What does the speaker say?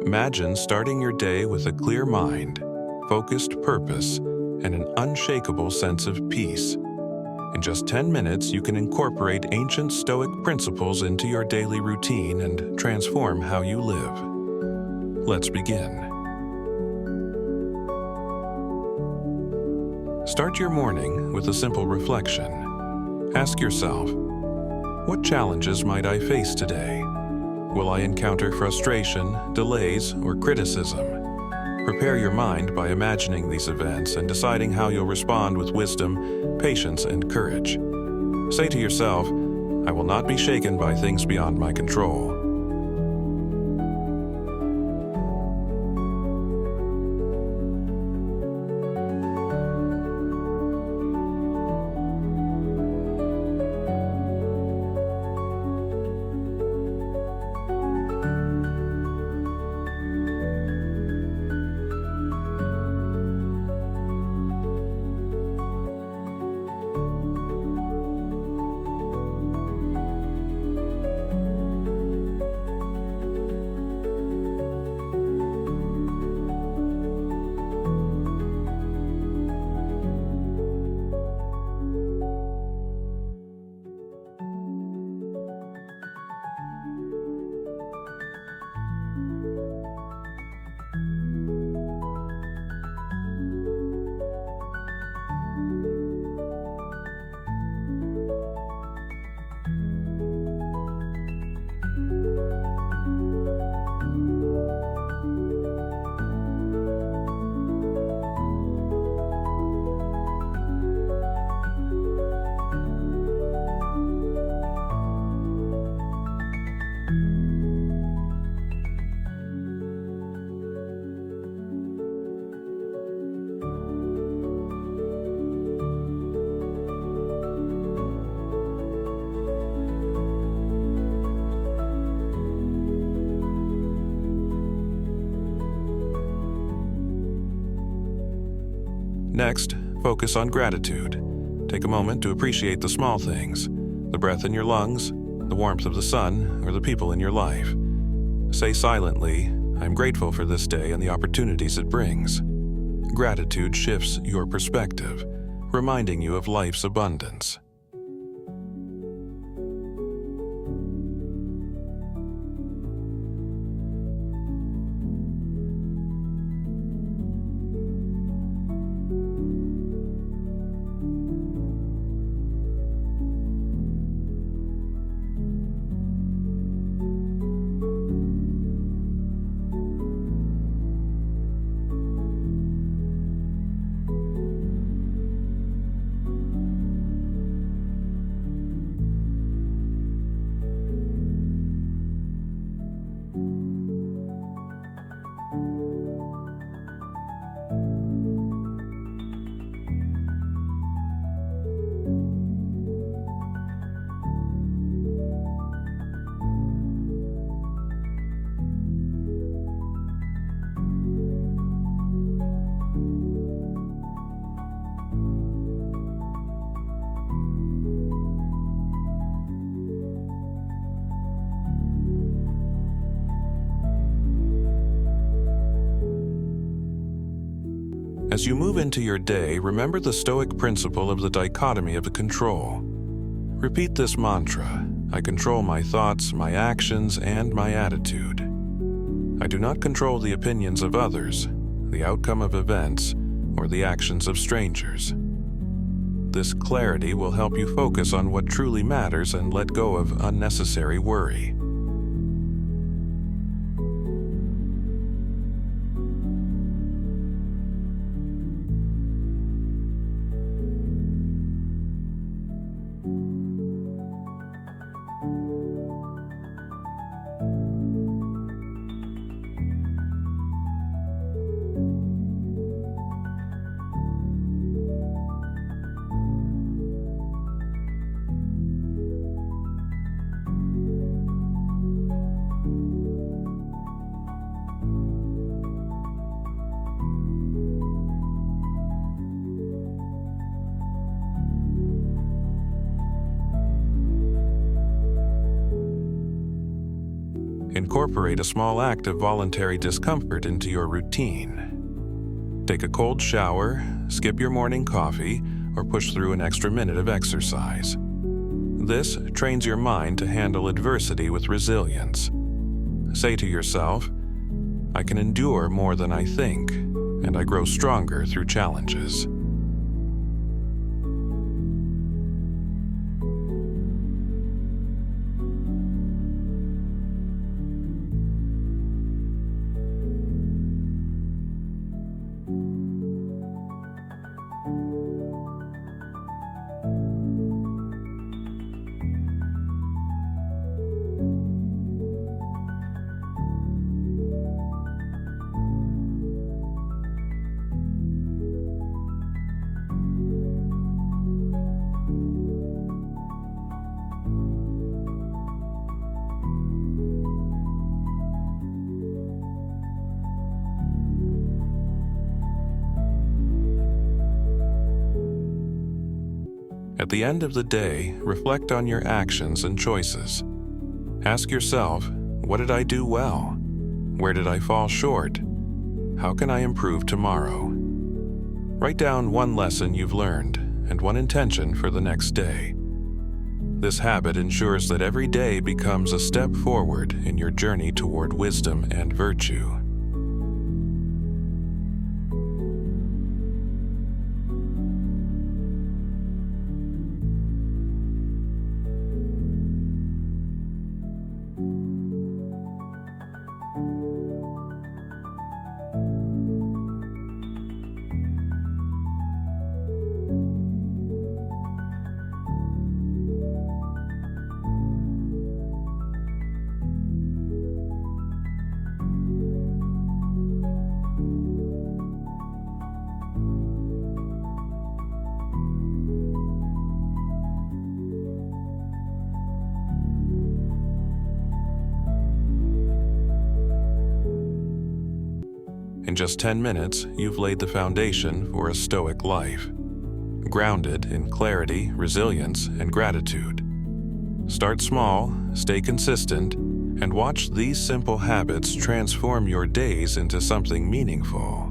Imagine starting your day with a clear mind, focused purpose, and an unshakable sense of peace. In just 10 minutes, you can incorporate ancient Stoic principles into your daily routine and transform how you live. Let's begin. Start your morning with a simple reflection. Ask yourself, what challenges might I face today? Will I encounter frustration, delays, or criticism? Prepare your mind by imagining these events and deciding how you'll respond with wisdom, patience, and courage. Say to yourself, I will not be shaken by things beyond my control. Next, focus on gratitude. Take a moment to appreciate the small things, the breath in your lungs, the warmth of the sun, or the people in your life. Say silently, I'm grateful for this day and the opportunities it brings. Gratitude shifts your perspective, reminding you of life's abundance. As you move into your day, remember the Stoic principle of the Dichotomy of Control. Repeat this mantra, I control my thoughts, my actions, and my attitude. I do not control the opinions of others, the outcome of events, or the actions of strangers. This clarity will help you focus on what truly matters and let go of unnecessary worry. Incorporate a small act of voluntary discomfort into your routine. Take a cold shower, skip your morning coffee, or push through an extra minute of exercise. This trains your mind to handle adversity with resilience. Say to yourself, I can endure more than I think, and I grow stronger through challenges. At the end of the day, reflect on your actions and choices. Ask yourself, what did I do well? Where did I fall short? How can I improve tomorrow? Write down one lesson you've learned and one intention for the next day. This habit ensures that every day becomes a step forward in your journey toward wisdom and virtue. In just 10 minutes, you've laid the foundation for a Stoic life, grounded in clarity, resilience, and gratitude. Start small, stay consistent, and watch these simple habits transform your days into something meaningful.